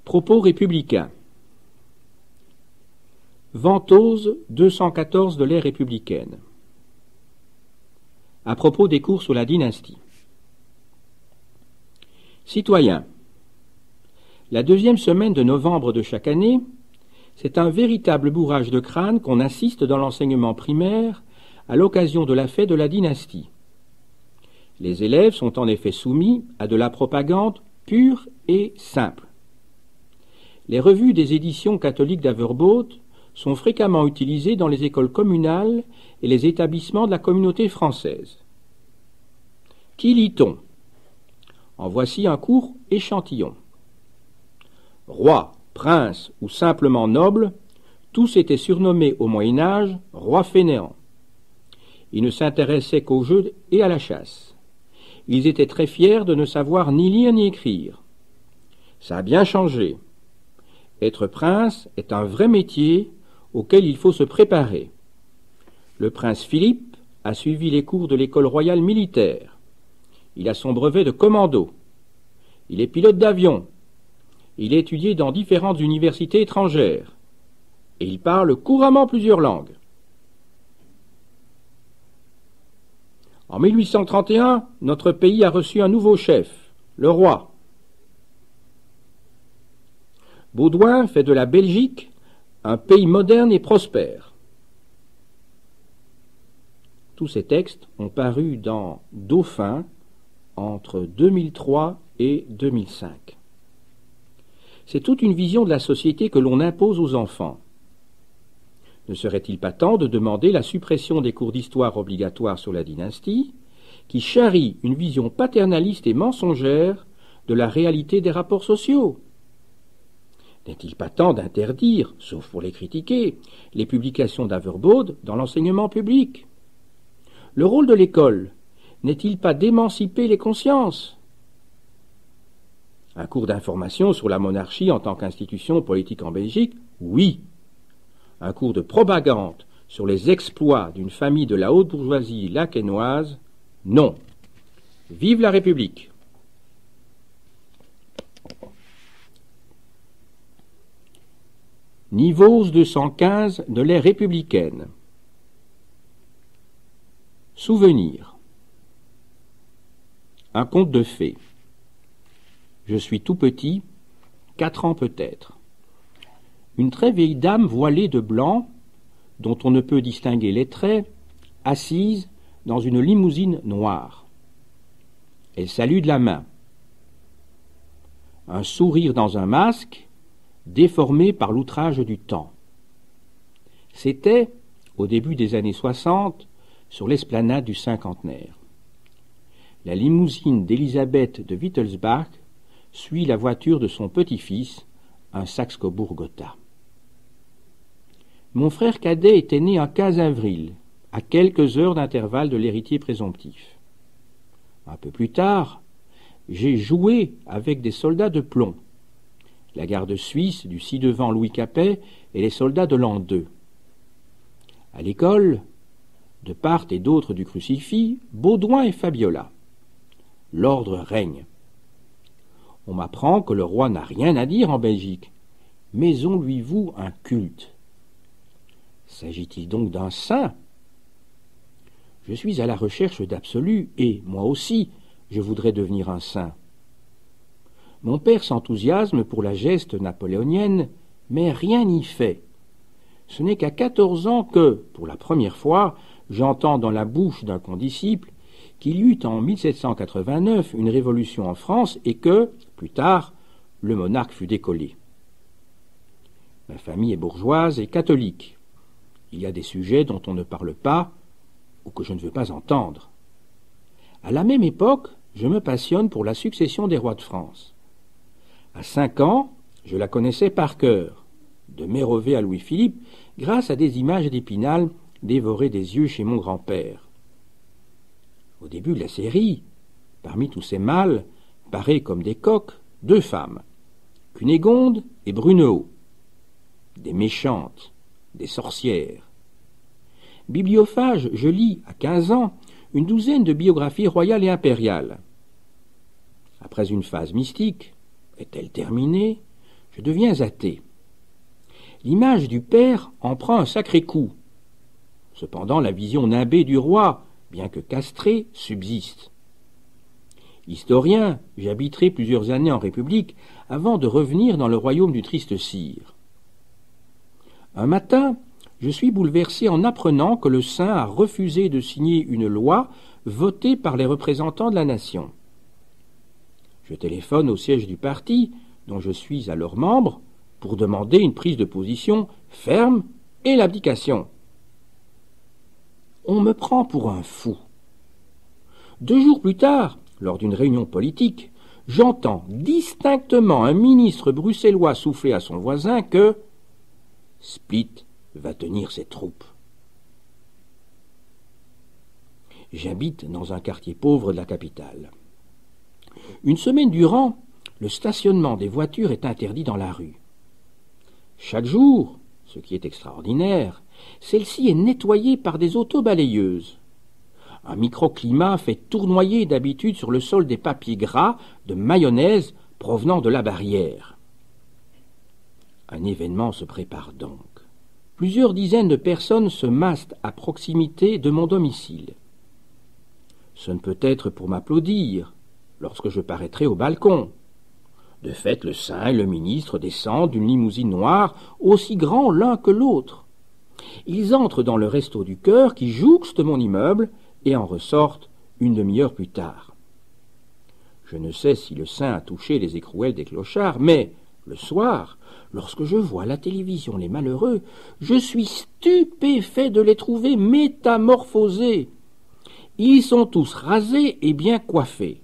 Propos républicains. Ventose 214 de l'ère républicaine. À propos des cours sur la dynastie. Citoyens, la deuxième semaine de novembre de chaque année, c'est un véritable bourrage de crâne qu'on assiste dans l'enseignement primaire à l'occasion de la fête de la dynastie. Les élèves sont en effet soumis à de la propagande pure et simple. Les revues des éditions catholiques d'Averboot sont fréquemment utilisées dans les écoles communales et les établissements de la communauté française. Qui lit-on? En voici un court échantillon. Roi, prince ou simplement noble, tous étaient surnommés au Moyen-Âge rois fainéants. Ils ne s'intéressaient qu'aux jeux et à la chasse. Ils étaient très fiers de ne savoir ni lire ni écrire. Ça a bien changé. Être prince est un vrai métier auquel il faut se préparer. Le prince Philippe a suivi les cours de l'école royale militaire. Il a son brevet de commando. Il est pilote d'avion. Il a étudié dans différentes universités étrangères. Et il parle couramment plusieurs langues. En 1831, notre pays a reçu un nouveau chef, le roi. Baudouin fait de la Belgique un pays moderne et prospère. Tous ces textes ont paru dans Dauphin entre 2003 et 2005. C'est toute une vision de la société que l'on impose aux enfants. Ne serait-il pas temps de demander la suppression des cours d'histoire obligatoires sur la dynastie, qui charrie une vision paternaliste et mensongère de la réalité des rapports sociaux? N'est-il pas temps d'interdire, sauf pour les critiquer, les publications d'Averboot dans l'enseignement public? Le rôle de l'école n'est-il pas d'émanciper les consciences? Un cours d'information sur la monarchie en tant qu'institution politique en Belgique, oui. Un cours de propagande sur les exploits d'une famille de la haute bourgeoisie laquenoise, non. Vive la République! Nivose 215 de l'ère républicaine. Souvenir. Un conte de fées. Je suis tout petit, 4 ans peut-être. Une très vieille dame voilée de blanc, dont on ne peut distinguer les traits, assise dans une limousine noire. Elle salue de la main. Un sourire dans un masque, déformé par l'outrage du temps. C'était, au début des années 60, sur l'esplanade du Cinquantenaire. La limousine d'Elisabeth de Wittelsbach suit la voiture de son petit-fils, un Saxe-Cobourg-Gotha. Mon frère cadet était né un 15 avril, à quelques heures d'intervalle de l'héritier présomptif. Un peu plus tard, j'ai joué avec des soldats de plomb, la garde suisse du ci-devant Louis Capet et les soldats de l'an 2. À l'école, de part et d'autre du crucifix, Baudouin et Fabiola. L'ordre règne. On m'apprend que le roi n'a rien à dire en Belgique, mais on lui voue un culte. S'agit-il donc d'un saint? Je suis à la recherche d'absolu, et, moi aussi, je voudrais devenir un saint. Mon père s'enthousiasme pour la geste napoléonienne, mais rien n'y fait. Ce n'est qu'à 14 ans que, pour la première fois, j'entends dans la bouche d'un condisciple qu'il y eut en 1789 une révolution en France et que, plus tard, le monarque fut décollé. Ma famille est bourgeoise et catholique. Il y a des sujets dont on ne parle pas ou que je ne veux pas entendre. À la même époque, je me passionne pour la succession des rois de France. À 5 ans, je la connaissais par cœur, de Mérovée à Louis-Philippe, grâce à des images d'Épinal dévorées des yeux chez mon grand-père. Au début de la série, parmi tous ces mâles, parés comme des coqs, 2 femmes, Cunégonde et Brunehaut, des méchantes, des sorcières. Bibliophage, je lis, à 15 ans, une douzaine de biographies royales et impériales. Après une phase mystique, est-elle terminée? Je deviens athée. L'image du père en prend un sacré coup. Cependant, la vision nimbée du roi, bien que castrée, subsiste. Historien, j'habiterai plusieurs années en République avant de revenir dans le royaume du triste sire. Un matin, je suis bouleversé en apprenant que le Saint a refusé de signer une loi votée par les représentants de la nation. Je téléphone au siège du parti, dont je suis alors membre, pour demander une prise de position ferme et l'abdication. On me prend pour un fou. 2 jours plus tard, lors d'une réunion politique, j'entends distinctement un ministre bruxellois souffler à son voisin que Split va tenir ses troupes. J'habite dans un quartier pauvre de la capitale. Une semaine durant, le stationnement des voitures est interdit dans la rue. Chaque jour, ce qui est extraordinaire, celle-ci est nettoyée par des autobalayeuses. Un microclimat fait tournoyer d'habitude sur le sol des papiers gras de mayonnaise provenant de la barrière. Un événement se prépare donc. Plusieurs dizaines de personnes se massent à proximité de mon domicile. Ce ne peut être pour m'applaudir lorsque je paraîtrai au balcon. De fait, le Saint et le ministre descendent d'une limousine noire aussi grand l'un que l'autre. Ils entrent dans le resto du cœur qui jouxte mon immeuble et en ressortent une demi-heure plus tard. Je ne sais si le Saint a touché les écrouelles des clochards, mais le soir, lorsque je vois à la télévision les malheureux, je suis stupéfait de les trouver métamorphosés. Ils sont tous rasés et bien coiffés.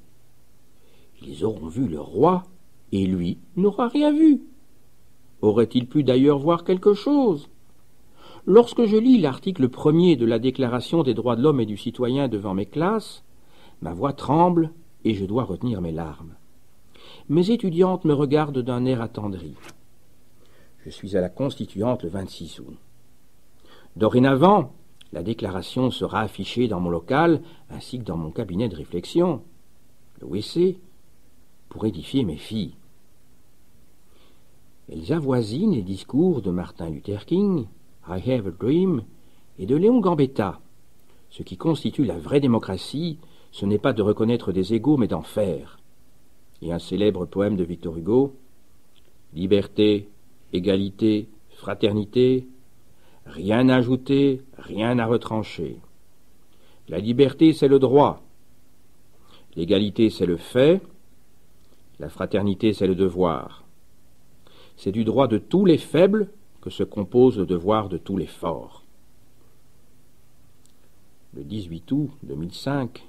Ils auront vu le roi, et lui n'aura rien vu. Aurait-il pu d'ailleurs voir quelque chose? Lorsque je lis l'article 1er de la Déclaration des droits de l'homme et du citoyen devant mes classes, ma voix tremble et je dois retenir mes larmes. Mes étudiantes me regardent d'un air attendri. Je suis à la Constituante le 26 août. Dorénavant, la déclaration sera affichée dans mon local ainsi que dans mon cabinet de réflexion, le WC, pour édifier mes filles. Elles avoisinent les discours de Martin Luther King, I Have a Dream, et de Léon Gambetta. Ce qui constitue la vraie démocratie, ce n'est pas de reconnaître des égaux, mais d'en faire. Et un célèbre poème de Victor Hugo, liberté, égalité, fraternité, rien à ajouter, rien à retrancher. La liberté, c'est le droit. L'égalité, c'est le fait. La fraternité, c'est le devoir. C'est du droit de tous les faibles que se compose le devoir de tous les forts. Le 18 août 2005,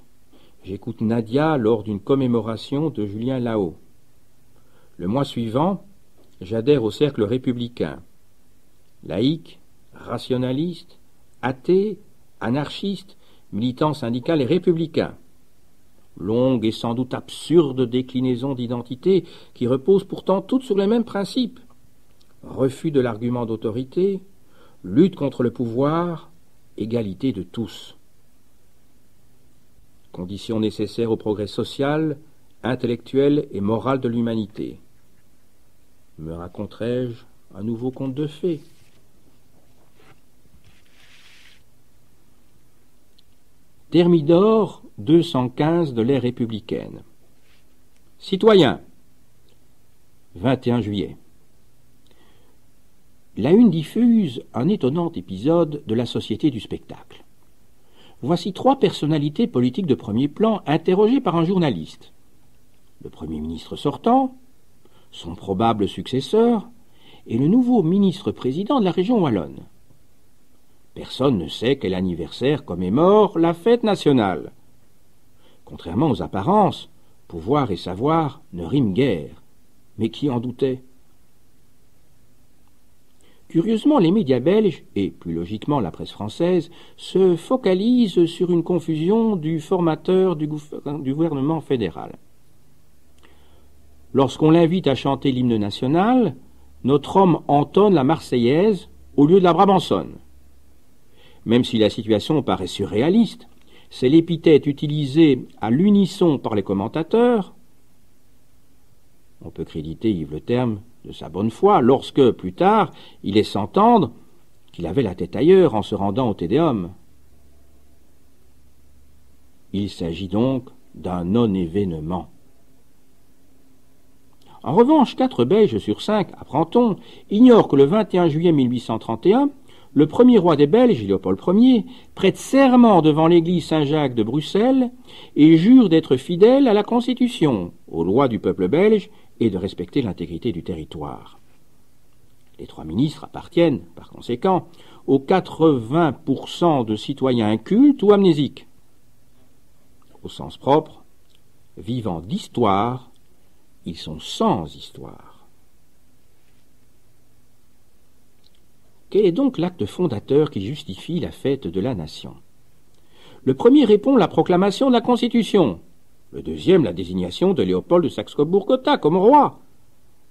j'écoute Nadia lors d'une commémoration de Julien Lahaut. Le mois suivant, j'adhère au cercle républicain. Laïque, rationaliste, athée, anarchiste, militant syndical et républicain. Longue et sans doute absurde déclinaison d'identité qui repose pourtant toutes sur les mêmes principes. Refus de l'argument d'autorité, lutte contre le pouvoir, égalité de tous. Conditions nécessaires au progrès social, intellectuel et moral de l'humanité. Me raconterai-je un nouveau conte de fées? Thermidor 215 de l'ère républicaine. Citoyens, 21 juillet. La Une diffuse un étonnant épisode de la société du spectacle. Voici 3 personnalités politiques de premier plan interrogées par un journaliste. Le Premier ministre sortant, son probable successeur et le nouveau ministre-président de la région wallonne. Personne ne sait quel anniversaire commémore la fête nationale. Contrairement aux apparences, pouvoir et savoir ne riment guère. Mais qui en doutait? Curieusement, les médias belges, et plus logiquement la presse française, se focalisent sur une confusion du formateur du gouvernement fédéral. Lorsqu'on l'invite à chanter l'hymne national, notre homme entonne la Marseillaise au lieu de la Brabançonne. Même si la situation paraît surréaliste, c'est l'épithète utilisée à l'unisson par les commentateurs. On peut créditer Yves Leterme de sa bonne foi lorsque, plus tard, il laisse entendre qu'il avait la tête ailleurs en se rendant au Tédéum. Il s'agit donc d'un non-événement. En revanche, 4 Belges sur 5, apprend-on, ignorent que le 21 juillet 1831, le premier roi des Belges, Léopold Ier, prête serment devant l'église Saint-Jacques de Bruxelles et jure d'être fidèle à la Constitution, aux lois du peuple belge et de respecter l'intégrité du territoire. Les 3 ministres appartiennent, par conséquent, aux 80% de citoyens incultes ou amnésiques. Au sens propre, vivant d'histoire, ils sont sans histoire. Quel est donc l'acte fondateur qui justifie la fête de la nation? Le premier répond la proclamation de la Constitution. Le deuxième, la désignation de Léopold de Saxe-Cobourg-Gotha comme roi.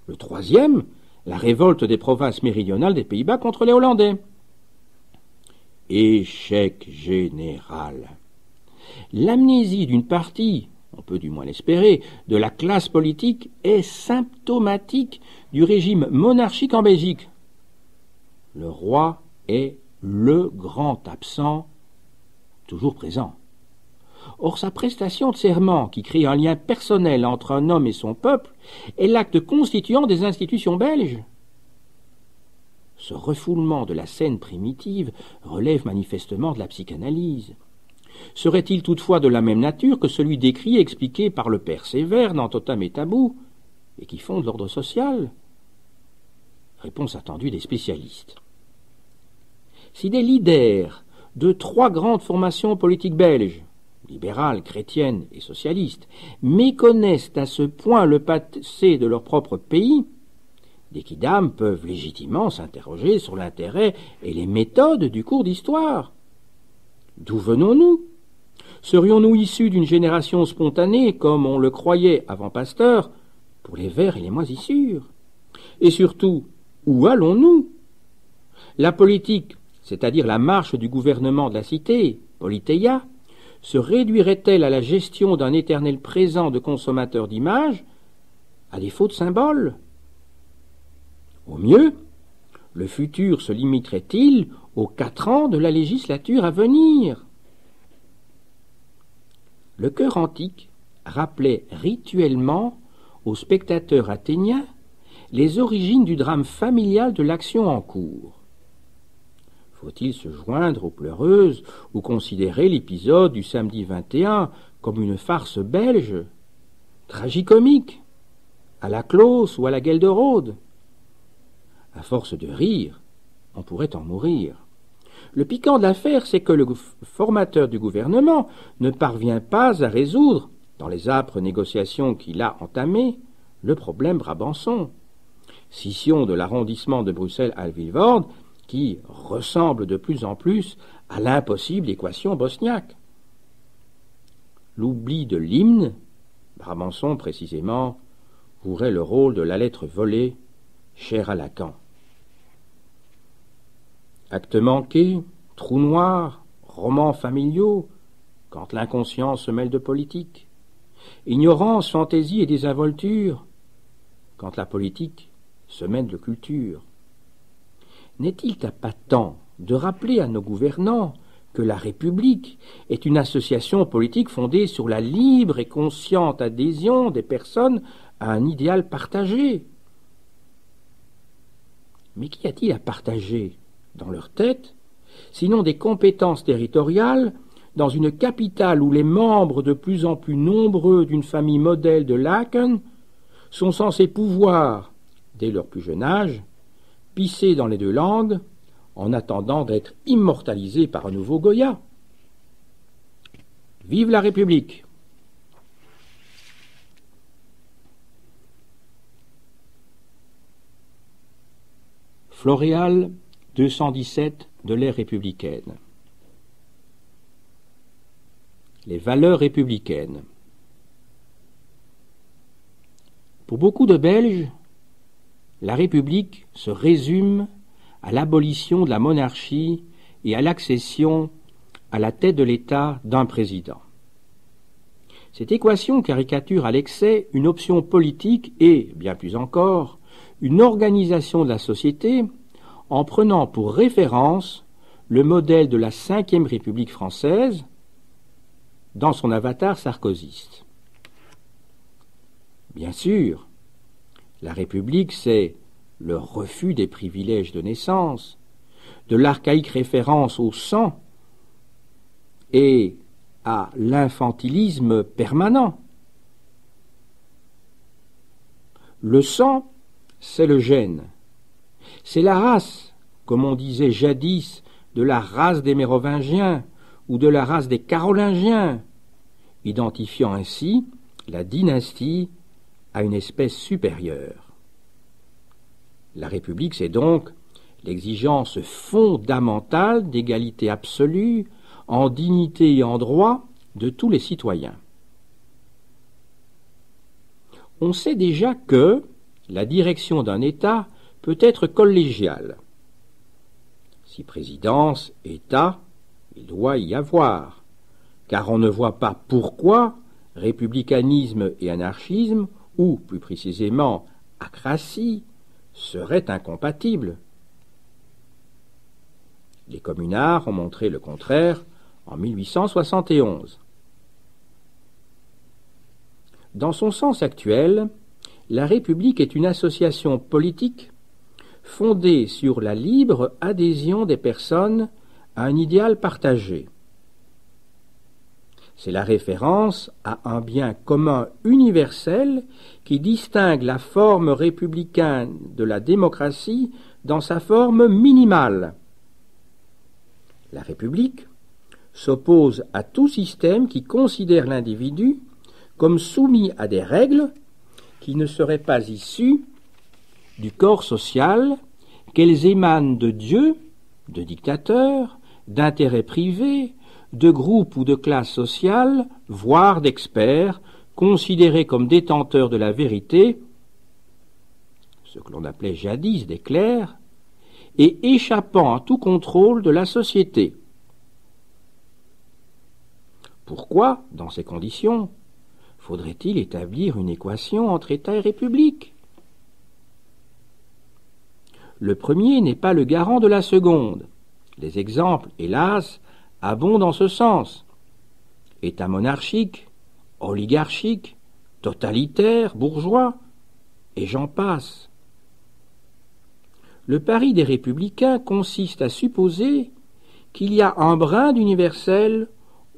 Le troisième, la révolte des provinces méridionales des Pays-Bas contre les Hollandais. Échec général. L'amnésie d'une partie, on peut du moins l'espérer, de la classe politique est symptomatique du régime monarchique en Belgique. Le roi est le grand absent, toujours présent. Or, sa prestation de serment, qui crée un lien personnel entre un homme et son peuple, est l'acte constituant des institutions belges. Ce refoulement de la scène primitive relève manifestement de la psychanalyse. Serait-il toutefois de la même nature que celui décrit et expliqué par le père Sévère dans Totem et Tabou, et qui fonde l'ordre social? Réponse attendue des spécialistes. Si des leaders de 3 grandes formations politiques belges, libérales, chrétiennes et socialistes, méconnaissent à ce point le passé de leur propre pays, des quidam peuvent légitimement s'interroger sur l'intérêt et les méthodes du cours d'histoire. D'où venons-nous? Serions-nous issus d'une génération spontanée, comme on le croyait avant Pasteur, pour les vers et les moisissures? Et surtout, où allons-nous? La politique, c'est-à-dire la marche du gouvernement de la cité, Politeia, se réduirait-elle à la gestion d'un éternel présent de consommateurs d'images, à défaut de symboles? Au mieux, le futur se limiterait-il aux 4 ans de la législature à venir? Le chœur antique rappelait rituellement aux spectateurs athéniens les origines du drame familial de l'action en cours. Faut-il se joindre aux pleureuses ou considérer l'épisode du samedi 21 comme une farce belge, tragicomique, à la Claus ou à la Gelderode? À force de rire, on pourrait en mourir. Le piquant de l'affaire, c'est que le formateur du gouvernement ne parvient pas à résoudre, dans les âpres négociations qu'il a entamées, le problème brabançon. Scission de l'arrondissement de Bruxelles-Halle-Vilvoorde, qui ressemble de plus en plus à l'impossible équation bosniaque. L'oubli de l'hymne, Brabançon précisément, jouerait le rôle de la lettre volée, chère à Lacan. Actes manqués, trous noirs, romans familiaux, quand l'inconscient se mêle de politique. Ignorance, fantaisie et désinvolture, quand la politique se mêle de culture. N'est-il pas temps de rappeler à nos gouvernants que la République est une association politique fondée sur la libre et consciente adhésion des personnes à un idéal partagé? Mais qu'y a-t-il à partager dans leur tête, sinon des compétences territoriales, dans une capitale où les membres de plus en plus nombreux d'une famille modèle de Laken sont censés pouvoir, dès leur plus jeune âge, pisser dans les 2 langues, en attendant d'être immortalisés par un nouveau Goya? Vive la République! Floréal 217 de l'ère républicaine. Les valeurs républicaines. Pour beaucoup de Belges, la République se résume à l'abolition de la monarchie et à l'accession à la tête de l'État d'un président. Cette équation caricature à l'excès une option politique et, bien plus encore, une organisation de la société en prenant pour référence le modèle de la Ve République française dans son avatar sarkozyste. Bien sûr, la République, c'est le refus des privilèges de naissance, de l'archaïque référence au sang et à l'infantilisme permanent. Le sang, c'est le gène. C'est la race, comme on disait jadis, de la race des Mérovingiens ou de la race des Carolingiens, identifiant ainsi la dynastie à une espèce supérieure. La République, c'est donc l'exigence fondamentale d'égalité absolue en dignité et en droit de tous les citoyens. On sait déjà que la direction d'un État peut être collégiale. Si présidence, État, il doit y avoir, car on ne voit pas pourquoi républicanisme et anarchisme, ou plus précisément acratie, seraient incompatibles. Les communards ont montré le contraire en 1871. Dans son sens actuel, la République est une association politique fondée sur la libre adhésion des personnes à un idéal partagé. C'est la référence à un bien commun universel qui distingue la forme républicaine de la démocratie dans sa forme minimale. La République s'oppose à tout système qui considère l'individu comme soumis à des règles qui ne seraient pas issues du corps social, qu'elles émanent de Dieu, de dictateurs, d'intérêts privés, de groupes ou de classes sociales, voire d'experts, considérés comme détenteurs de la vérité, ce que l'on appelait jadis des clercs, et échappant à tout contrôle de la société. Pourquoi, dans ces conditions, faudrait-il établir une équation entre État et République? Le premier n'est pas le garant de la seconde. Les exemples, hélas, abondent en ce sens. État monarchique, oligarchique, totalitaire, bourgeois, et j'en passe. Le pari des républicains consiste à supposer qu'il y a un brin d'universel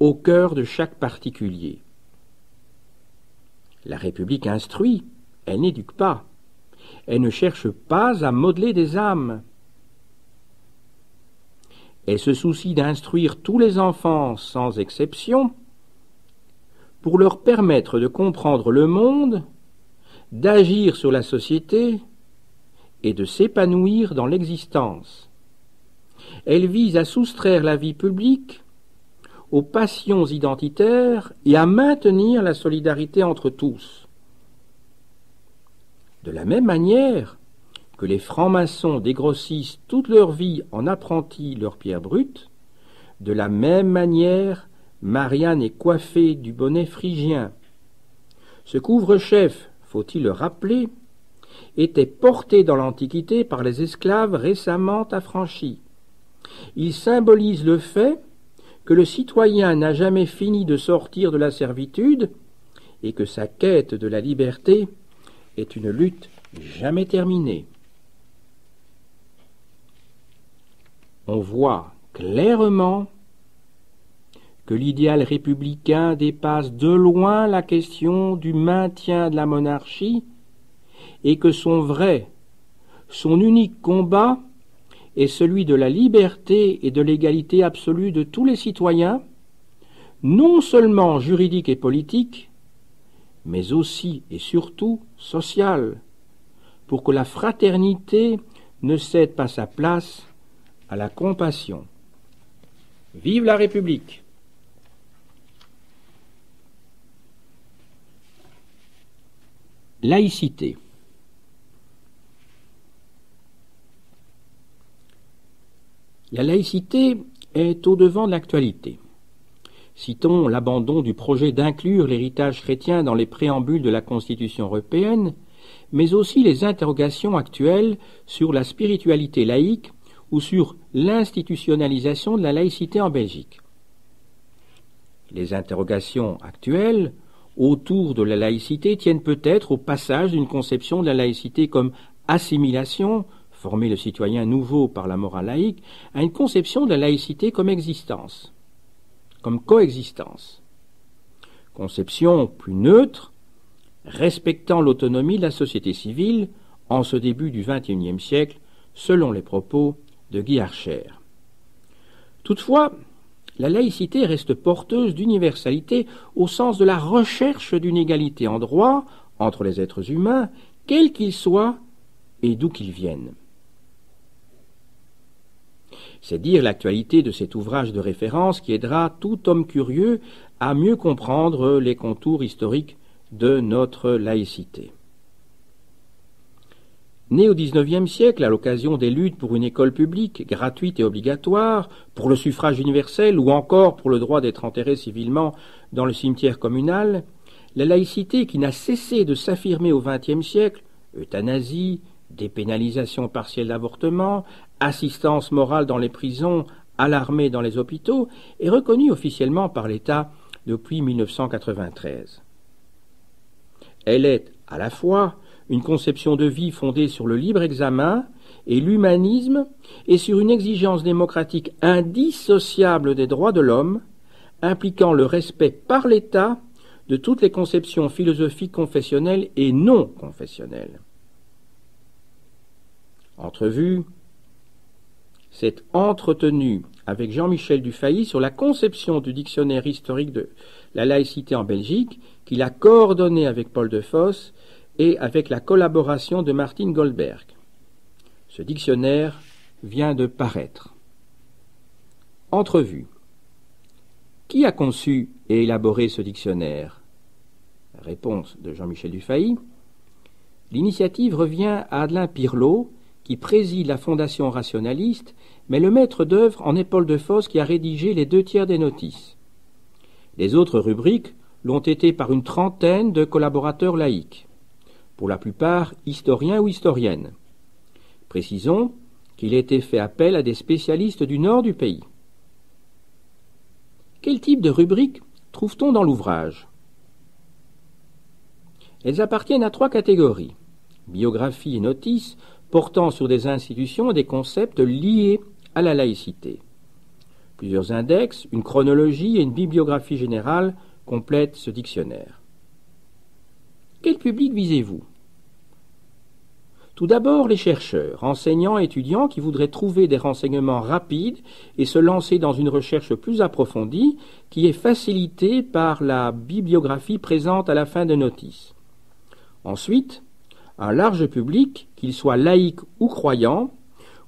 au cœur de chaque particulier. La République instruit, elle n'éduque pas. Elle ne cherche pas à modeler des âmes. Elle se soucie d'instruire tous les enfants sans exception pour leur permettre de comprendre le monde, d'agir sur la société et de s'épanouir dans l'existence. Elle vise à soustraire la vie publique aux passions identitaires et à maintenir la solidarité entre tous. De la même manière que les francs-maçons dégrossissent toute leur vie en apprentis leur pierre brute, de la même manière Marianne est coiffée du bonnet phrygien. Ce couvre-chef, faut-il le rappeler, était porté dans l'Antiquité par les esclaves récemment affranchis. Il symbolise le fait que le citoyen n'a jamais fini de sortir de la servitude et que sa quête de la liberté est une lutte jamais terminée. On voit clairement que l'idéal républicain dépasse de loin la question du maintien de la monarchie et que son unique combat est celui de la liberté et de l'égalité absolue de tous les citoyens, non seulement juridique et politique, mais aussi et surtout sociale, pour que la fraternité ne cède pas sa place à la compassion. Vive la République! Laïcité. La laïcité est au-devant de l'actualité. Citons l'abandon du projet d'inclure l'héritage chrétien dans les préambules de la Constitution européenne, mais aussi les interrogations actuelles sur la spiritualité laïque ou sur l'institutionnalisation de la laïcité en Belgique. Les interrogations actuelles autour de la laïcité tiennent peut-être au passage d'une conception de la laïcité comme assimilation, former le citoyen nouveau par la morale laïque, à une conception de la laïcité comme existence, comme coexistence. Conception plus neutre, respectant l'autonomie de la société civile en ce début du XXIe siècle, selon les propos de Guy Archer. Toutefois, la laïcité reste porteuse d'universalité au sens de la recherche d'une égalité en droit entre les êtres humains, quels qu'ils soient et d'où qu'ils viennent. C'est dire l'actualité de cet ouvrage de référence qui aidera tout homme curieux à mieux comprendre les contours historiques de notre laïcité. Né au XIXe siècle à l'occasion des luttes pour une école publique, gratuite et obligatoire, pour le suffrage universel ou encore pour le droit d'être enterré civilement dans le cimetière communal, la laïcité qui n'a cessé de s'affirmer au XXe siècle, euthanasie, dépénalisation partielle d'avortement, assistance morale dans les prisons, à l'armée dans les hôpitaux, est reconnue officiellement par l'État depuis 1993. Elle est à la fois une conception de vie fondée sur le libre examen et l'humanisme et sur une exigence démocratique indissociable des droits de l'homme, impliquant le respect par l'État de toutes les conceptions philosophiques confessionnelles et non confessionnelles. Entrevue s'est entretenue avec Jean-Michel Dufay sur la conception du dictionnaire historique de la laïcité en Belgique, qu'il a coordonné avec Paul Defosse et avec la collaboration de Martine Goldberg. Ce dictionnaire vient de paraître. Entrevue. Qui a conçu et élaboré ce dictionnaire? Réponse de Jean-Michel Dufay. L'initiative revient à Adelin Pirlot, qui préside la Fondation rationaliste, mais le maître d'œuvre en est Paul Defosse qui a rédigé les 2/3 des notices. Les autres rubriques l'ont été par une trentaine de collaborateurs laïcs, pour la plupart historiens ou historiennes. Précisons qu'il a été fait appel à des spécialistes du nord du pays. Quel type de rubriques trouve-t-on dans l'ouvrage? Elles appartiennent à 3 catégories: biographie et notices, portant sur des institutions et des concepts liés à la laïcité. Plusieurs index, une chronologie et une bibliographie générale complètent ce dictionnaire. Quel public visez-vous? Tout d'abord les chercheurs, enseignants et étudiants qui voudraient trouver des renseignements rapides et se lancer dans une recherche plus approfondie qui est facilitée par la bibliographie présente à la fin de notices. Ensuite, un large public, qu'il soit laïque ou croyant,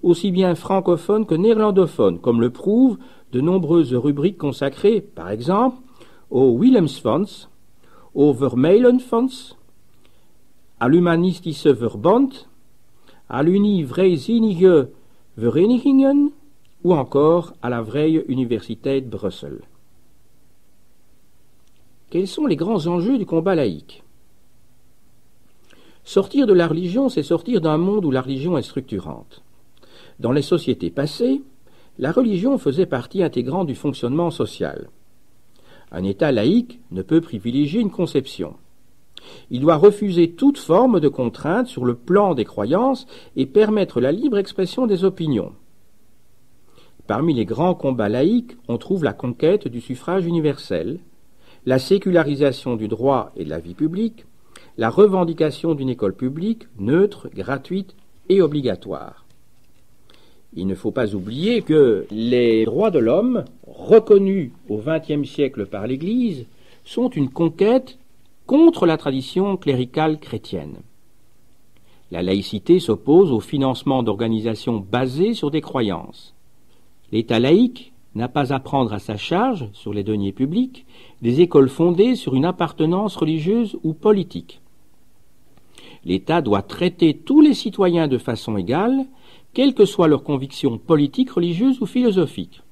aussi bien francophone que néerlandophone, comme le prouvent de nombreuses rubriques consacrées, par exemple, au Wilhelmsfonds, au Vermeulenfonds, à l'Humanistische Verband, à l'Uni-Vrijzinnige Verenigingen ou encore à la Vrije Universiteit Bruxelles. Quels sont les grands enjeux du combat laïque? Sortir de la religion, c'est sortir d'un monde où la religion est structurante. Dans les sociétés passées, la religion faisait partie intégrante du fonctionnement social. Un État laïque ne peut privilégier une conception. Il doit refuser toute forme de contrainte sur le plan des croyances et permettre la libre expression des opinions. Parmi les grands combats laïques, on trouve la conquête du suffrage universel, la sécularisation du droit et de la vie publique, la revendication d'une école publique neutre, gratuite et obligatoire. Il ne faut pas oublier que les droits de l'homme, reconnus au XXe siècle par l'Église, sont une conquête contre la tradition cléricale chrétienne. La laïcité s'oppose au financement d'organisations basées sur des croyances. L'État laïque n'a pas à prendre à sa charge, sur les deniers publics, des écoles fondées sur une appartenance religieuse ou politique. L'État doit traiter tous les citoyens de façon égale, quelles que soient leurs convictions politiques, religieuses ou philosophiques.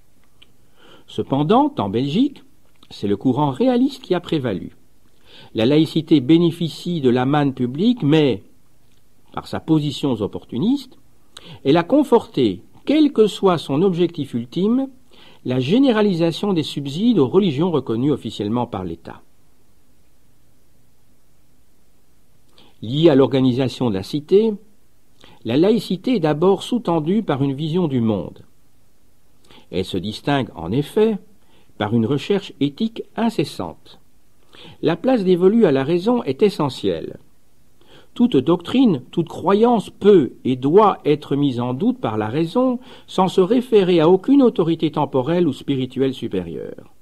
Cependant, en Belgique, c'est le courant réaliste qui a prévalu. La laïcité bénéficie de la manne publique, mais par sa position opportuniste, elle a conforté, quel que soit son objectif ultime, la généralisation des subsides aux religions reconnues officiellement par l'État. Liée à l'organisation de la cité, la laïcité est d'abord sous-tendue par une vision du monde. Elle se distingue en effet par une recherche éthique incessante. La place dévolue à la raison est essentielle. Toute doctrine, toute croyance peut et doit être mise en doute par la raison sans se référer à aucune autorité temporelle ou spirituelle supérieure.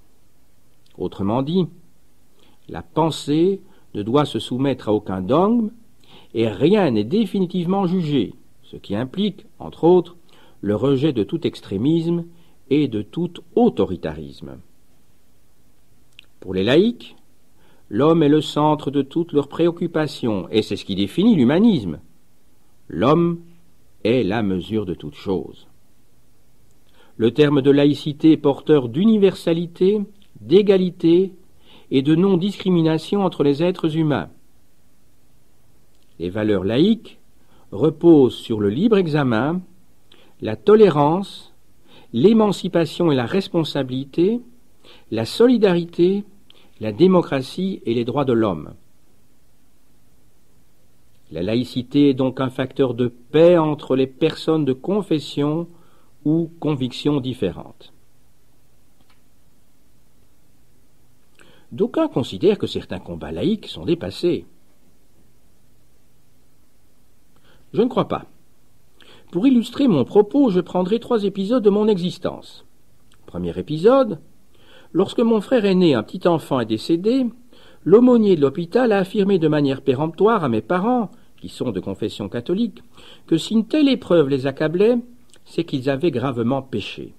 Autrement dit, la pensée ne doit se soumettre à aucun dogme et rien n'est définitivement jugé, ce qui implique, entre autres, le rejet de tout extrémisme et de tout autoritarisme. Pour les laïcs, l'homme est le centre de toutes leurs préoccupations, et c'est ce qui définit l'humanisme. L'homme est la mesure de toute chose. Le terme de laïcité est porteur d'universalité, d'égalité et de non-discrimination entre les êtres humains. Les valeurs laïques reposent sur le libre examen, la tolérance, l'émancipation et la responsabilité, la solidarité, la démocratie et les droits de l'homme. La laïcité est donc un facteur de paix entre les personnes de confession ou convictions différentes. D'aucuns considèrent que certains combats laïques sont dépassés. Je ne crois pas. Pour illustrer mon propos, je prendrai 3 épisodes de mon existence. Premier épisode, lorsque mon frère aîné, un petit enfant, est décédé, l'aumônier de l'hôpital a affirmé de manière péremptoire à mes parents, qui sont de confession catholique, que si une telle épreuve les accablait, c'est qu'ils avaient gravement péché.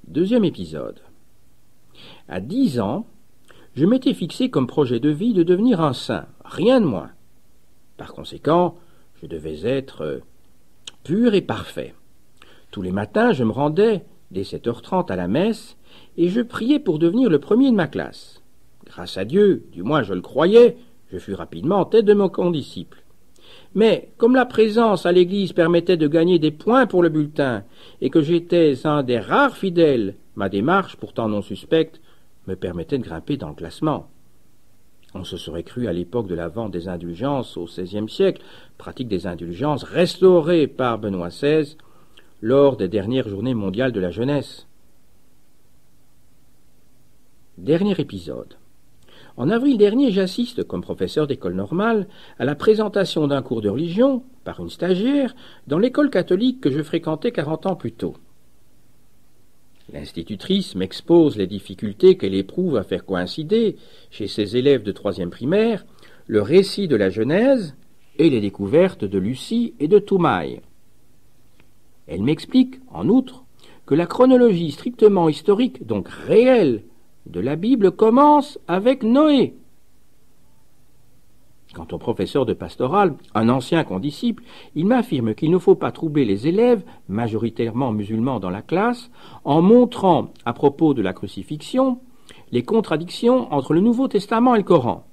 Deuxième épisode. À 10 ans, je m'étais fixé comme projet de vie de devenir un saint, rien de moins. Par conséquent, je devais être pur et parfait. Tous les matins, je me rendais, dès 7h30 à la messe, et je priais pour devenir le premier de ma classe. Grâce à Dieu, du moins je le croyais, je fus rapidement en tête de mon condisciple. Mais, comme la présence à l'église permettait de gagner des points pour le bulletin, et que j'étais un des rares fidèles, ma démarche, pourtant non suspecte, me permettait de grimper dans le classement. On se serait cru à l'époque de la vente des indulgences au XVIe siècle, pratique des indulgences restaurée par Benoît XVI lors des dernières journées mondiales de la jeunesse. Dernier épisode. En avril dernier, j'assiste, comme professeur d'école normale, à la présentation d'un cours de religion, par une stagiaire, dans l'école catholique que je fréquentais 40 ans plus tôt. L'institutrice m'expose les difficultés qu'elle éprouve à faire coïncider, chez ses élèves de 3e primaire, le récit de la Genèse et les découvertes de Lucie et de Toumaï. Elle m'explique, en outre, que la chronologie strictement historique, donc réelle, de la Bible commence avec Noé. Quant au professeur de pastorale, un ancien condisciple, il m'affirme qu'il ne faut pas troubler les élèves, majoritairement musulmans dans la classe, en montrant, à propos de la crucifixion, les contradictions entre le Nouveau Testament et le Coran.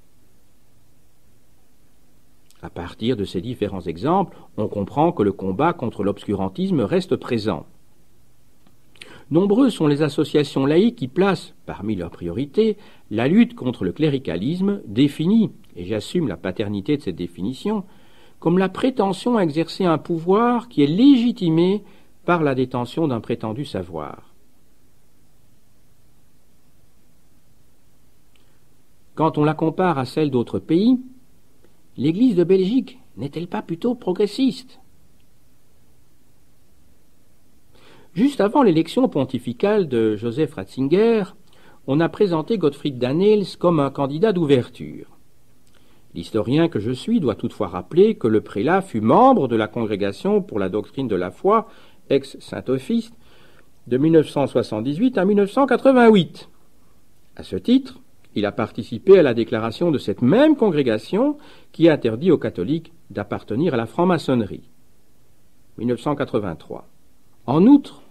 À partir de ces différents exemples, on comprend que le combat contre l'obscurantisme reste présent. Nombreuses sont les associations laïques qui placent, parmi leurs priorités, la lutte contre le cléricalisme, définie, et j'assume la paternité de cette définition, comme la prétention à exercer un pouvoir qui est légitimé par la détention d'un prétendu savoir. Quand on la compare à celle d'autres pays, l'Église de Belgique n'est-elle pas plutôt progressiste ? Juste avant l'élection pontificale de Joseph Ratzinger, on a présenté Gottfried Danneels comme un candidat d'ouverture. L'historien que je suis doit toutefois rappeler que le prélat fut membre de la Congrégation pour la doctrine de la foi, ex-Saint-Office, de 1978 à 1988. À ce titre, il a participé à la déclaration de cette même congrégation qui interdit aux catholiques d'appartenir à la franc-maçonnerie. 1983. En outre,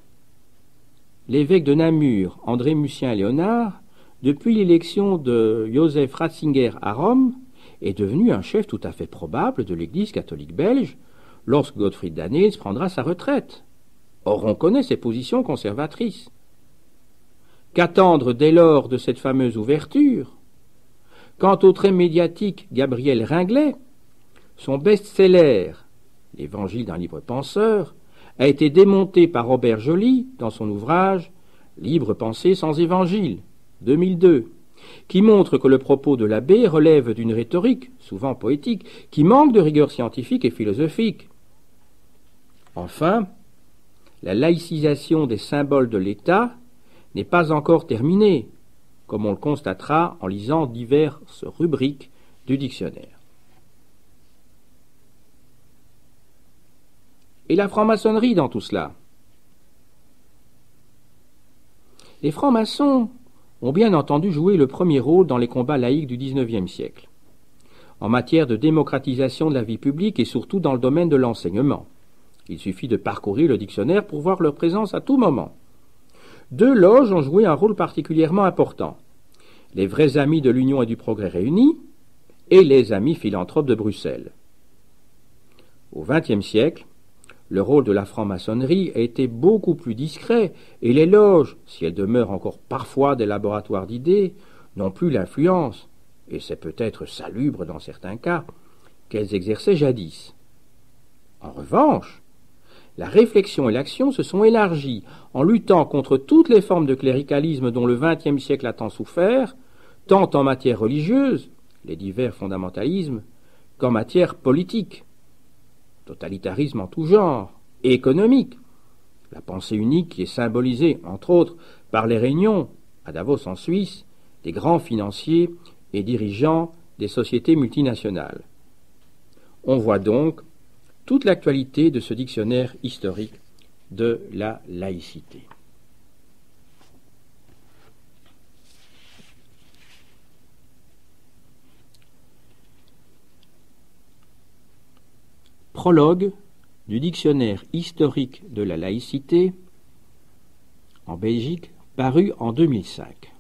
l'évêque de Namur, André Mussien-Léonard, depuis l'élection de Joseph Ratzinger à Rome, est devenu un chef tout à fait probable de l'Église catholique belge lorsque Gottfried Danneels prendra sa retraite. Or on connaît ses positions conservatrices. Qu'attendre dès lors de cette fameuse ouverture? Quant au très médiatique Gabriel Ringlet, son best-seller, L'Évangile d'un libre penseur, a été démonté par Robert Joly dans son ouvrage Libre pensée sans évangile, 2002, qui montre que le propos de l'abbé relève d'une rhétorique, souvent poétique, qui manque de rigueur scientifique et philosophique. Enfin, la laïcisation des symboles de l'État n'est pas encore terminée, comme on le constatera en lisant diverses rubriques du dictionnaire. Et la franc-maçonnerie dans tout cela? Les francs-maçons ont bien entendu joué le premier rôle dans les combats laïques du XIXe siècle, en matière de démocratisation de la vie publique et surtout dans le domaine de l'enseignement. Il suffit de parcourir le dictionnaire pour voir leur présence à tout moment. Deux loges ont joué un rôle particulièrement important. Les vrais amis de l'Union et du Progrès réunis et les amis philanthropes de Bruxelles. Au XXe siècle, le rôle de la franc-maçonnerie a été beaucoup plus discret et les loges, si elles demeurent encore parfois des laboratoires d'idées, n'ont plus l'influence, et c'est peut-être salubre dans certains cas, qu'elles exerçaient jadis. En revanche, la réflexion et l'action se sont élargies en luttant contre toutes les formes de cléricalisme dont le XXe siècle a tant souffert, tant en matière religieuse, les divers fondamentalismes, qu'en matière politique, totalitarisme en tout genre, et économique, la pensée unique qui est symbolisée, entre autres, par les réunions, à Davos en Suisse, des grands financiers et dirigeants des sociétés multinationales. On voit donc toute l'actualité de ce dictionnaire historique de la laïcité. Prologue du dictionnaire historique de la laïcité en Belgique, paru en 2005.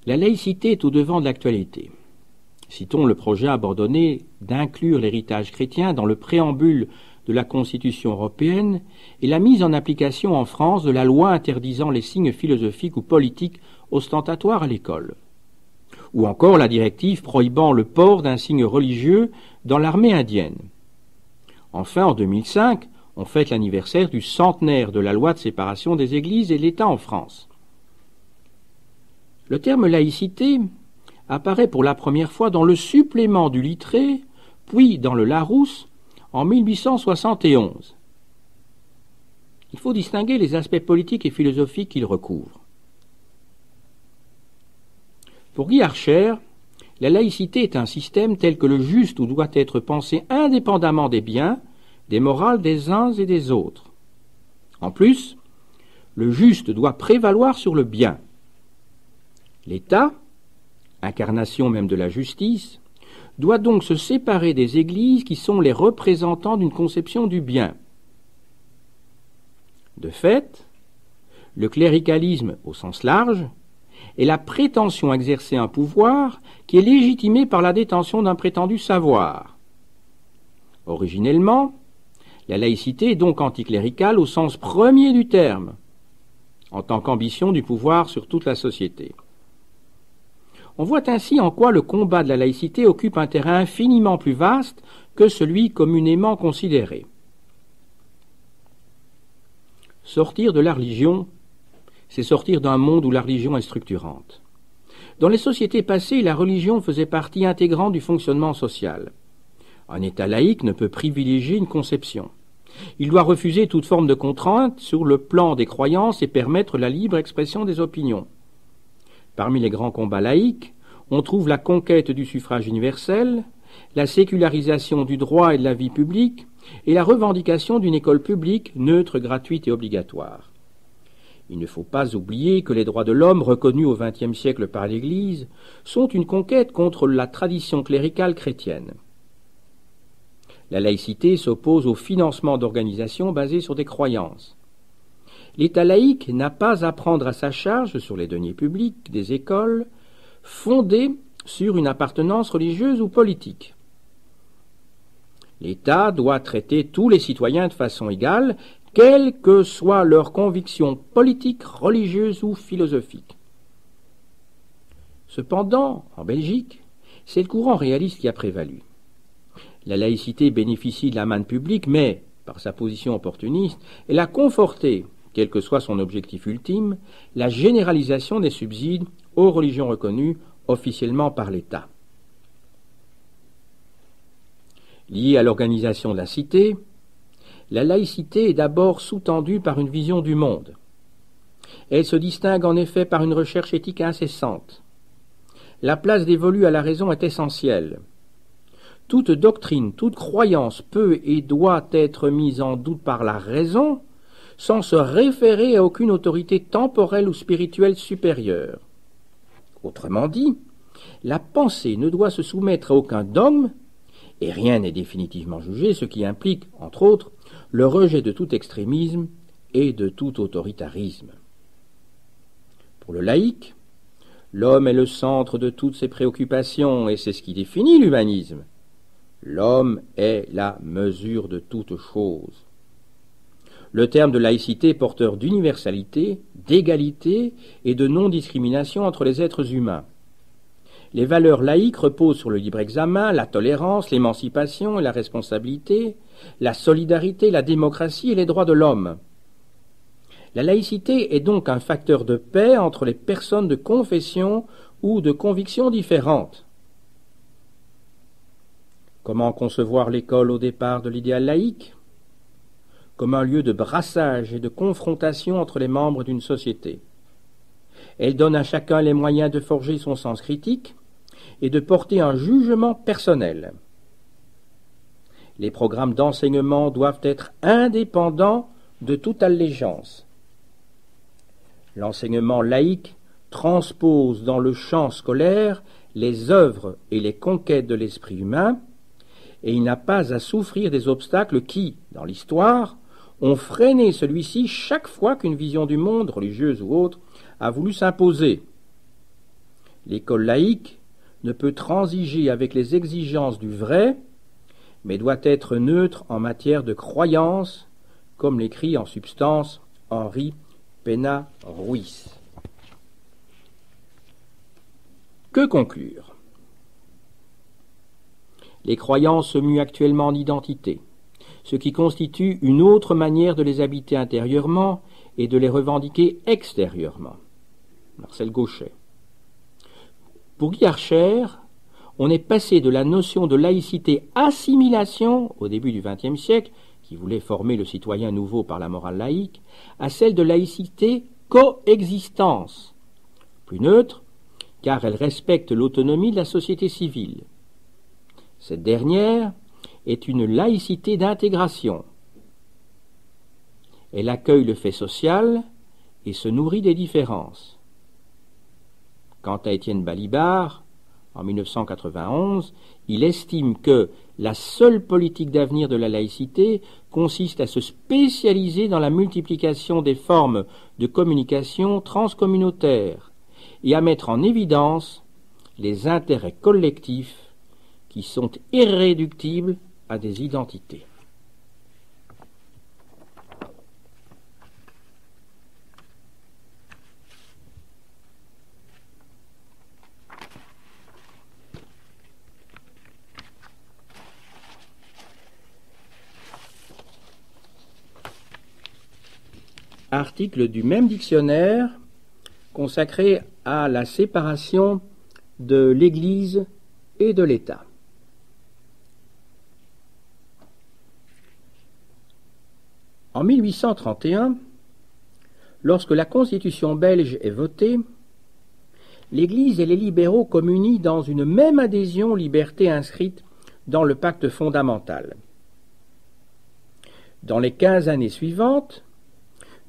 La laïcité est au devant de l'actualité. Citons le projet abandonné d'inclure l'héritage chrétien dans le préambule de la Constitution européenne et la mise en application en France de la loi interdisant les signes philosophiques ou politiques ostentatoires à l'école. Ou encore la directive prohibant le port d'un signe religieux dans l'armée indienne. Enfin, en 2005, on fête l'anniversaire du centenaire de la loi de séparation des Églises et de l'État en France. Le terme laïcité apparaît pour la première fois dans le supplément du Littré, puis dans le Larousse, en 1871. Il faut distinguer les aspects politiques et philosophiques qu'il recouvre. Pour Guy Archer, la laïcité est un système tel que le juste doit être pensé indépendamment des biens, des morales des uns et des autres. En plus, le juste doit prévaloir sur le bien. L'État, incarnation même de la justice, doit donc se séparer des églises qui sont les représentants d'une conception du bien. De fait, le cléricalisme au sens large est la prétention à exercer un pouvoir qui est légitimé par la détention d'un prétendu savoir. Originellement, la laïcité est donc anticléricale au sens premier du terme, en tant qu'ambition du pouvoir sur toute la société. On voit ainsi en quoi le combat de la laïcité occupe un terrain infiniment plus vaste que celui communément considéré. Sortir de la religion, c'est sortir d'un monde où la religion est structurante. Dans les sociétés passées, la religion faisait partie intégrante du fonctionnement social. Un État laïque ne peut privilégier une conception. Il doit refuser toute forme de contrainte sur le plan des croyances et permettre la libre expression des opinions. Parmi les grands combats laïques, on trouve la conquête du suffrage universel, la sécularisation du droit et de la vie publique, et la revendication d'une école publique neutre, gratuite et obligatoire. Il ne faut pas oublier que les droits de l'homme reconnus au XXe siècle par l'Église sont une conquête contre la tradition cléricale chrétienne. La laïcité s'oppose au financement d'organisations basées sur des croyances. L'État laïque n'a pas à prendre à sa charge sur les deniers publics des écoles fondées sur une appartenance religieuse ou politique. L'État doit traiter tous les citoyens de façon égale, quelles que soient leurs convictions politiques, religieuses ou philosophiques. Cependant, en Belgique, c'est le courant réaliste qui a prévalu. La laïcité bénéficie de la manne publique, mais, par sa position opportuniste, elle a conforté, quel que soit son objectif ultime, la généralisation des subsides aux religions reconnues officiellement par l'État. Liée à l'organisation de la cité, la laïcité est d'abord sous-tendue par une vision du monde. Elle se distingue en effet par une recherche éthique incessante. La place dévolue à la raison est essentielle. Toute doctrine, toute croyance peut et doit être mise en doute par la raison, sans se référer à aucune autorité temporelle ou spirituelle supérieure. Autrement dit, la pensée ne doit se soumettre à aucun dogme, et rien n'est définitivement jugé, ce qui implique, entre autres, le rejet de tout extrémisme et de tout autoritarisme. Pour le laïc, l'homme est le centre de toutes ses préoccupations, et c'est ce qui définit l'humanisme. L'homme est la mesure de toute chose. Le terme de laïcité est porteur d'universalité, d'égalité et de non-discrimination entre les êtres humains. Les valeurs laïques reposent sur le libre examen, la tolérance, l'émancipation et la responsabilité, la solidarité, la démocratie et les droits de l'homme. La laïcité est donc un facteur de paix entre les personnes de confession ou de convictions différentes. Comment concevoir l'école au départ de l'idéal laïque? Comme un lieu de brassage et de confrontation entre les membres d'une société. Elle donne à chacun les moyens de forger son sens critique et de porter un jugement personnel. Les programmes d'enseignement doivent être indépendants de toute allégeance. L'enseignement laïque transpose dans le champ scolaire les œuvres et les conquêtes de l'esprit humain, et il n'a pas à souffrir des obstacles qui, dans l'histoire, ont freiné celui-ci chaque fois qu'une vision du monde, religieuse ou autre, a voulu s'imposer. L'école laïque ne peut transiger avec les exigences du vrai, mais doit être neutre en matière de croyance, comme l'écrit en substance Henri Pénat-Ruiz. Que conclure? Les croyances se muent actuellement en identité, ce qui constitue une autre manière de les habiter intérieurement et de les revendiquer extérieurement. Marcel Gauchet. Pour Guy Archer, on est passé de la notion de laïcité assimilation au début du XXe siècle, qui voulait former le citoyen nouveau par la morale laïque, à celle de laïcité coexistence, plus neutre, car elle respecte l'autonomie de la société civile. Cette dernière est une laïcité d'intégration. Elle accueille le fait social et se nourrit des différences. Quant à Étienne Balibar, en 1991, il estime que la seule politique d'avenir de la laïcité consiste à se spécialiser dans la multiplication des formes de communication transcommunautaires et à mettre en évidence les intérêts collectifs qui sont irréductibles à des identités. Article du même dictionnaire consacré à la séparation de l'Église et de l'État. En 1831, lorsque la Constitution belge est votée, l'Église et les libéraux communient dans une même adhésion aux libertés inscrites dans le pacte fondamental. Dans les 15 années suivantes,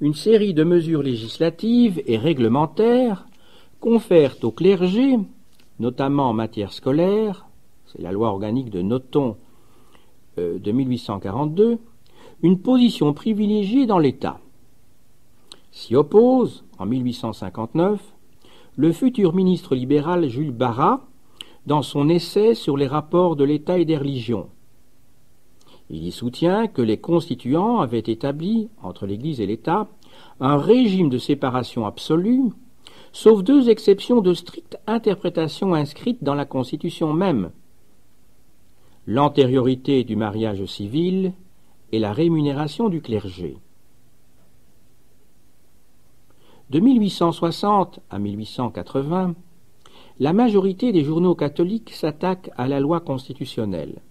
une série de mesures législatives et réglementaires confèrent au clergé, notamment en matière scolaire, c'est la loi organique de Nothomb de 1842, une position privilégiée dans l'État. S'y oppose, en 1859, le futur ministre libéral Jules Barras dans son essai sur les rapports de l'État et des religions. Il y soutient que les constituants avaient établi, entre l'Église et l'État, un régime de séparation absolue, sauf deux exceptions de stricte interprétation inscrites dans la Constitution même: l'antériorité du mariage civil et la rémunération du clergé. De 1860 à 1880, la majorité des journaux catholiques s'attaque à la loi constitutionnelle.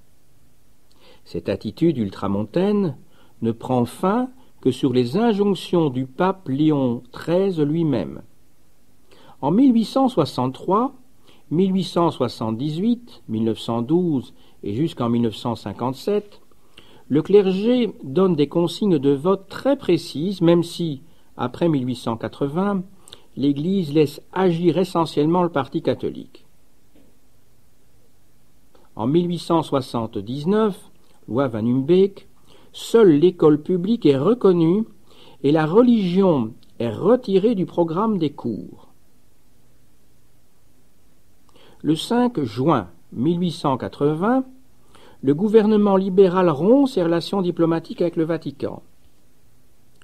Cette attitude ultramontaine ne prend fin que sur les injonctions du pape Léon XIII lui-même. En 1863, 1878, 1912 et jusqu'en 1957, le clergé donne des consignes de vote très précises, même si, après 1880, l'Église laisse agir essentiellement le parti catholique. En 1879, loi Van Humbeek, seule l'école publique est reconnue et la religion est retirée du programme des cours. Le 5 juin 1880, le gouvernement libéral rompt ses relations diplomatiques avec le Vatican.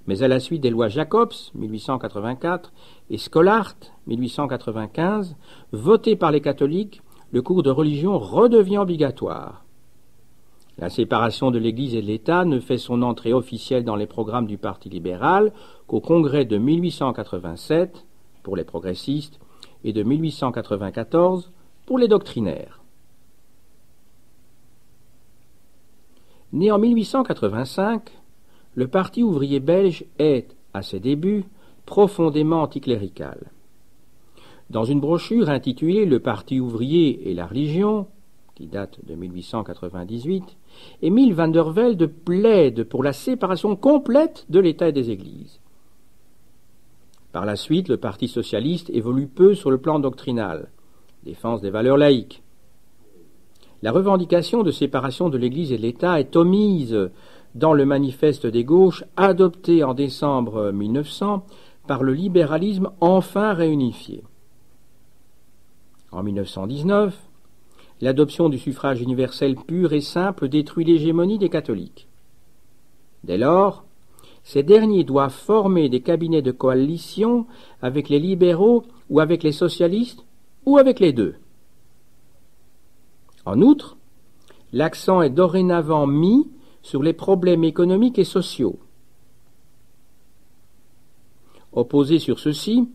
Mais à la suite des lois Jacobs, 1884, et Scolart, 1895, votées par les catholiques, le cours de religion redevient obligatoire. La séparation de l'Église et de l'État ne fait son entrée officielle dans les programmes du Parti libéral qu'au congrès de 1887 pour les progressistes et de 1894 pour les doctrinaires. Né en 1885, le Parti ouvrier belge est, à ses débuts, profondément anticlérical. Dans une brochure intitulée « Le Parti ouvrier et la religion », qui date de 1898, Émile van der Velde plaide pour la séparation complète de l'État et des Églises. Par la suite, le Parti socialiste évolue peu sur le plan doctrinal, défense des valeurs laïques. La revendication de séparation de l'Église et de l'État est omise dans le manifeste des gauches adopté en décembre 1900 par le libéralisme enfin réunifié. En 1919, l'adoption du suffrage universel pur et simple détruit l'hégémonie des catholiques. Dès lors, ces derniers doivent former des cabinets de coalition avec les libéraux ou avec les socialistes ou avec les deux. En outre, l'accent est dorénavant mis sur les problèmes économiques et sociaux. Opposés sur ceux-ci,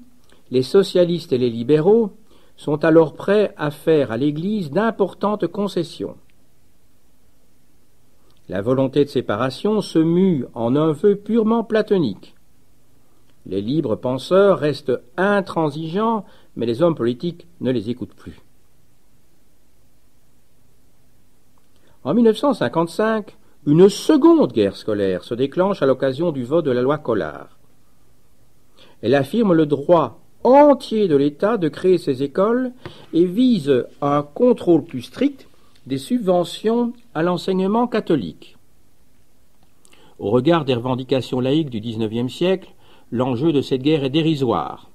les socialistes et les libéraux sont alors prêts à faire à l'Église d'importantes concessions. La volonté de séparation se mue en un vœu purement platonique. Les libres penseurs restent intransigeants, mais les hommes politiques ne les écoutent plus. En 1955, une seconde guerre scolaire se déclenche à l'occasion du vote de la loi Collard. Elle affirme le droit entier de l'État de créer ces écoles et vise un contrôle plus strict des subventions à l'enseignement catholique. Au regard des revendications laïques du XIXe siècle, l'enjeu de cette guerre est dérisoire.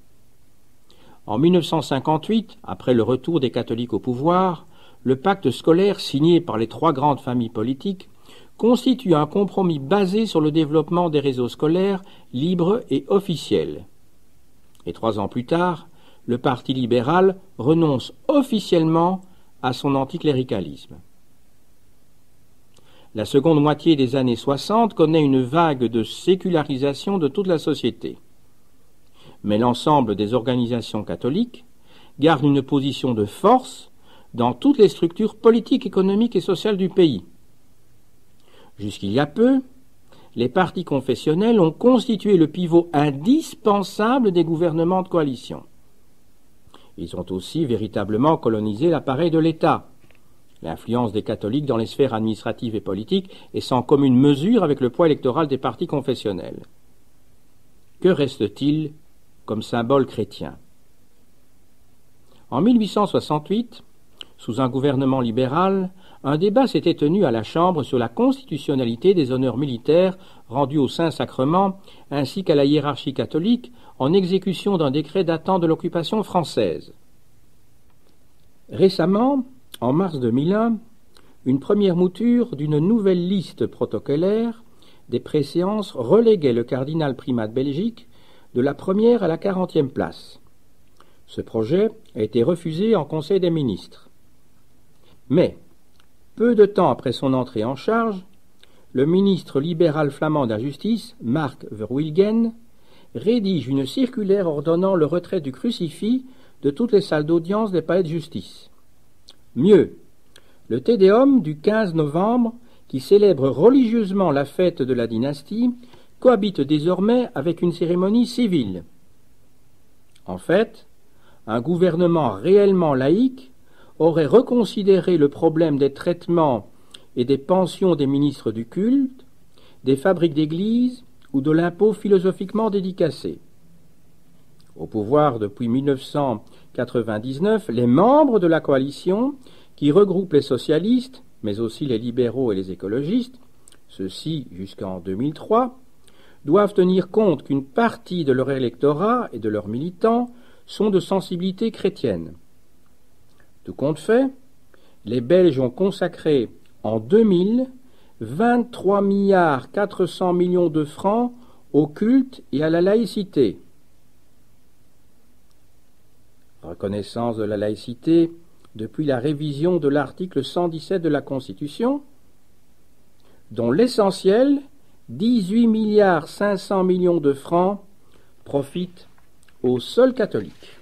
En 1958, après le retour des catholiques au pouvoir, le pacte scolaire signé par les trois grandes familles politiques constitue un compromis basé sur le développement des réseaux scolaires libres et officiels. Et 3 ans plus tard, le Parti libéral renonce officiellement à son anticléricalisme. La seconde moitié des années 60 connaît une vague de sécularisation de toute la société. Mais l'ensemble des organisations catholiques garde une position de force dans toutes les structures politiques, économiques et sociales du pays. Jusqu'il y a peu, les partis confessionnels ont constitué le pivot indispensable des gouvernements de coalition. Ils ont aussi véritablement colonisé l'appareil de l'État. L'influence des catholiques dans les sphères administratives et politiques est sans commune mesure avec le poids électoral des partis confessionnels. Que reste-t-il comme symbole chrétien? En 1868, sous un gouvernement libéral, un débat s'était tenu à la Chambre sur la constitutionnalité des honneurs militaires rendus au Saint-Sacrement ainsi qu'à la hiérarchie catholique en exécution d'un décret datant de l'occupation française. Récemment, en mars 2001, une première mouture d'une nouvelle liste protocolaire des préséances reléguait le cardinal primat de Belgique de la première à la 40e place. Ce projet a été refusé en Conseil des ministres. Mais, peu de temps après son entrée en charge, le ministre libéral flamand de la Justice, Mark Verwilgen, rédige une circulaire ordonnant le retrait du crucifix de toutes les salles d'audience des palais de justice. Mieux, le Te Deum du 15 novembre, qui célèbre religieusement la fête de la dynastie, cohabite désormais avec une cérémonie civile. En fait, un gouvernement réellement laïque aurait reconsidéré le problème des traitements et des pensions des ministres du culte, des fabriques d'églises ou de l'impôt philosophiquement dédicacé. Au pouvoir depuis 1999, les membres de la coalition, qui regroupe les socialistes, mais aussi les libéraux et les écologistes, ceux-ci jusqu'en 2003, doivent tenir compte qu'une partie de leur électorat et de leurs militants sont de sensibilité chrétienne. Tout compte fait, les Belges ont consacré en 2000 23,4 milliards de francs au culte et à la laïcité. Reconnaissance de la laïcité depuis la révision de l'article 117 de la Constitution, dont l'essentiel, 18,5 milliards de francs, profite aux seuls catholiques.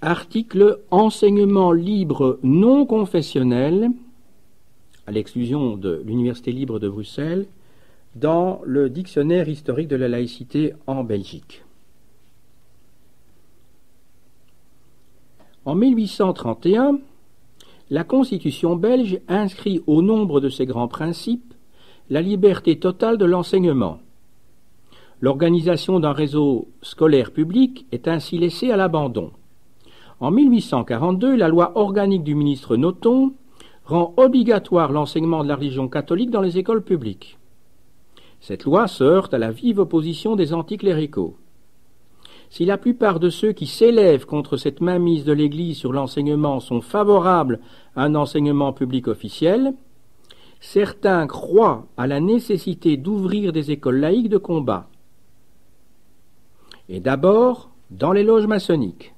Article enseignement libre non confessionnel, à l'exclusion de l'Université libre de Bruxelles, dans le dictionnaire historique de la laïcité en Belgique. En 1831, la Constitution belge inscrit au nombre de ses grands principes la liberté totale de l'enseignement. L'organisation d'un réseau scolaire public est ainsi laissée à l'abandon. En 1842, la loi organique du ministre Nothomb rend obligatoire l'enseignement de la religion catholique dans les écoles publiques. Cette loi se heurte à la vive opposition des anticléricaux. Si la plupart de ceux qui s'élèvent contre cette mainmise de l'Église sur l'enseignement sont favorables à un enseignement public officiel, certains croient à la nécessité d'ouvrir des écoles laïques de combat. Et d'abord, dans les loges maçonniques.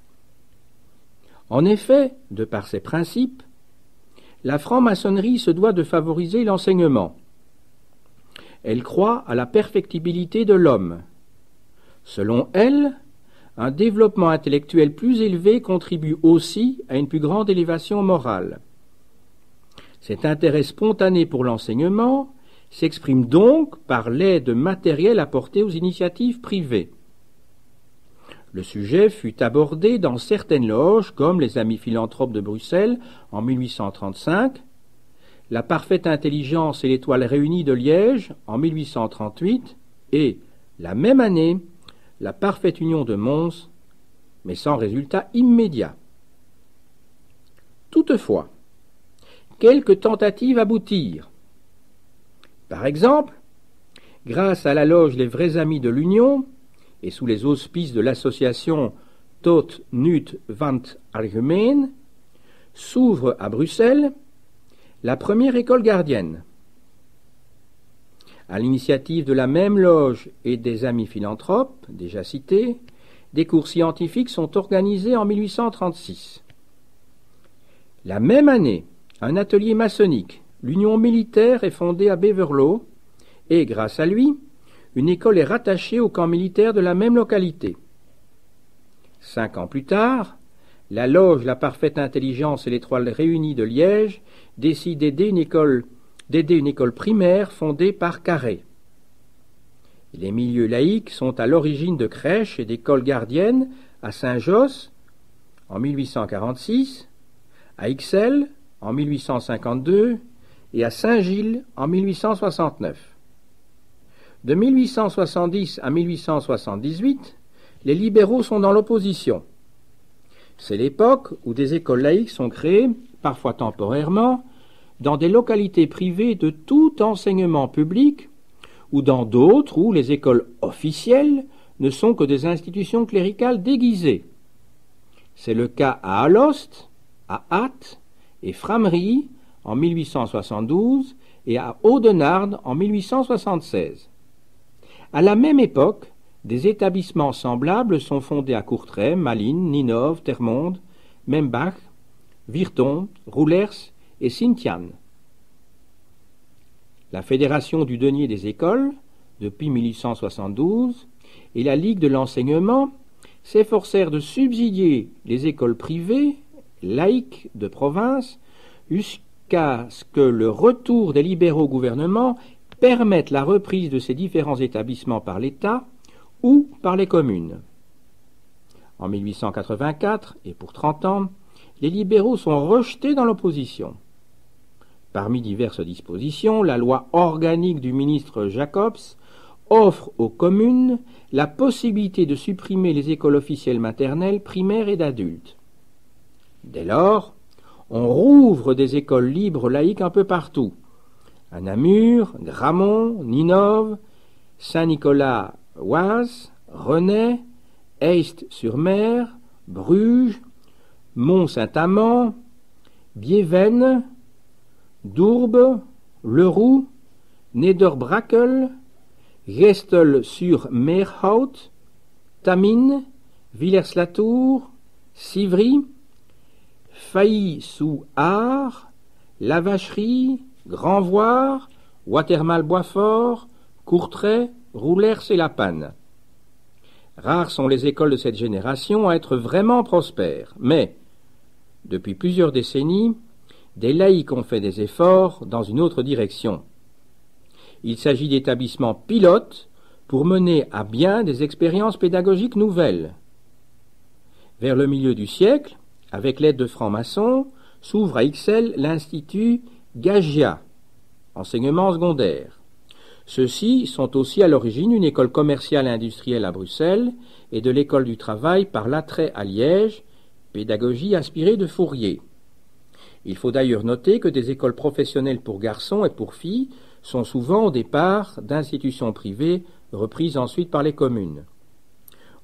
En effet, de par ses principes, la franc-maçonnerie se doit de favoriser l'enseignement. Elle croit à la perfectibilité de l'homme. Selon elle, un développement intellectuel plus élevé contribue aussi à une plus grande élévation morale. Cet intérêt spontané pour l'enseignement s'exprime donc par l'aide matérielle apportée aux initiatives privées. Le sujet fut abordé dans certaines loges, comme les Amis philanthropes de Bruxelles en 1835, la Parfaite Intelligence et l'Étoile réunie de Liège en 1838 et, la même année, la Parfaite Union de Mons, mais sans résultat immédiat. Toutefois, quelques tentatives aboutirent. Par exemple, grâce à la loge Les Vrais Amis de l'Union, et sous les auspices de l'association Tot Nut Vant Algemeen, s'ouvre à Bruxelles la première école gardienne. À l'initiative de la même loge et des Amis philanthropes, déjà cités, des cours scientifiques sont organisés en 1836. La même année, un atelier maçonnique, l'Union militaire, est fondée à Beverlo, et, grâce à lui, une école est rattachée au camp militaire de la même localité. 5 ans plus tard, la loge La Parfaite Intelligence et l'Étoile réunie de Liège décide d'aider une école primaire fondée par Carré. Les milieux laïcs sont à l'origine de crèches et d'écoles gardiennes à Saint-Josse en 1846, à Ixelles en 1852 et à Saint-Gilles en 1869. De 1870 à 1878, les libéraux sont dans l'opposition. C'est l'époque où des écoles laïques sont créées, parfois temporairement, dans des localités privées de tout enseignement public ou dans d'autres où les écoles officielles ne sont que des institutions cléricales déguisées. C'est le cas à Alost, à Ath et Frameries en 1872 et à Audenarde en 1876. À la même époque, des établissements semblables sont fondés à Courtrai, Malines, Ninove, Termonde, Membach, Virton, Roulers et Sintian. La Fédération du denier des écoles, depuis 1872, et la Ligue de l'enseignement s'efforcèrent de subsidier les écoles privées, laïques de province, jusqu'à ce que le retour des libéraux au gouvernement permette la reprise de ces différents établissements par l'État ou par les communes. En 1884, et pour 30 ans, les libéraux sont rejetés dans l'opposition. Parmi diverses dispositions, la loi organique du ministre Jacobs offre aux communes la possibilité de supprimer les écoles officielles maternelles, primaires et d'adultes. Dès lors, on rouvre des écoles libres laïques un peu partout. À Namur, Gramont, Ninove, Saint-Nicolas-Oise, Renay, Heist-sur-Mer, Bruges, Mont-Saint-Amand, Biévennes, Dourbe, Leroux, Nederbrakel, Gestel-sur-Meerhout, Tamines, Villers-Latour, Civry, Failly-sous-Ars, La Vacherie, Grandvoire, Watermal-Boisfort, Courtrai, Roulers et La Panne. Rares sont les écoles de cette génération à être vraiment prospères, mais, depuis plusieurs décennies, des laïcs ont fait des efforts dans une autre direction. Il s'agit d'établissements pilotes pour mener à bien des expériences pédagogiques nouvelles. Vers le milieu du siècle, avec l'aide de francs-maçons, s'ouvre à Ixelles l'Institut Gagia, enseignement secondaire. Ceux-ci sont aussi à l'origine d'une école commerciale et industrielle à Bruxelles et de l'école du travail par Latret à Liège, pédagogie inspirée de Fourier. Il faut d'ailleurs noter que des écoles professionnelles pour garçons et pour filles sont souvent au départ d'institutions privées reprises ensuite par les communes.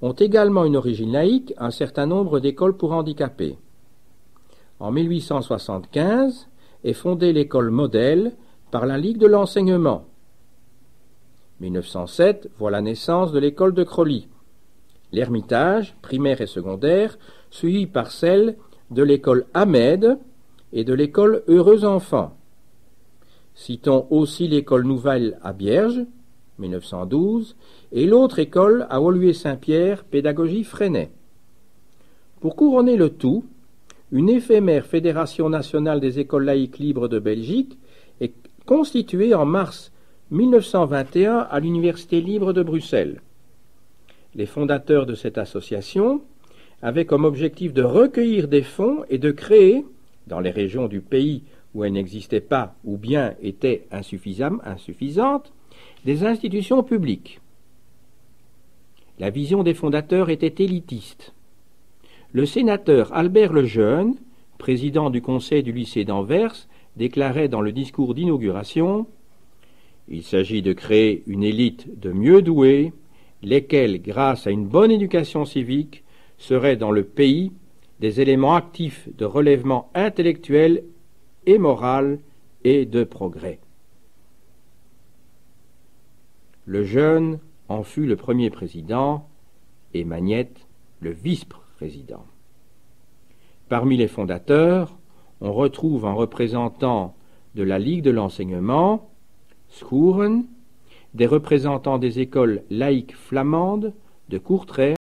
Ont également une origine laïque un certain nombre d'écoles pour handicapés. En 1875 est fondée l'école modèle par la Ligue de l'enseignement. 1907 voit la naissance de l'école de Crolly. L'Ermitage, primaire et secondaire, suivi par celle de l'école Ahmed et de l'école Heureux Enfants. Citons aussi l'école nouvelle à Bierge, 1912, et l'autre école à Woluwe-Saint-Pierre, pédagogie Freinet. Pour couronner le tout, une éphémère Fédération nationale des écoles laïques libres de Belgique est constituée en mars 1921 à l'Université libre de Bruxelles. Les fondateurs de cette association avaient comme objectif de recueillir des fonds et de créer, dans les régions du pays où elles n'existaient pas ou bien étaient insuffisantes, des institutions publiques. La vision des fondateurs était élitiste. Le sénateur Albert Lejeune, président du conseil du lycée d'Anvers, déclarait dans le discours d'inauguration « Il s'agit de créer une élite de mieux doués, lesquels, grâce à une bonne éducation civique, seraient dans le pays des éléments actifs de relèvement intellectuel et moral et de progrès. » Lejeune en fut le premier président et Magnette le vice-président. Parmi les fondateurs, on retrouve un représentant de la Ligue de l'enseignement, Schoeren, des représentants des écoles laïques flamandes de Courtrai,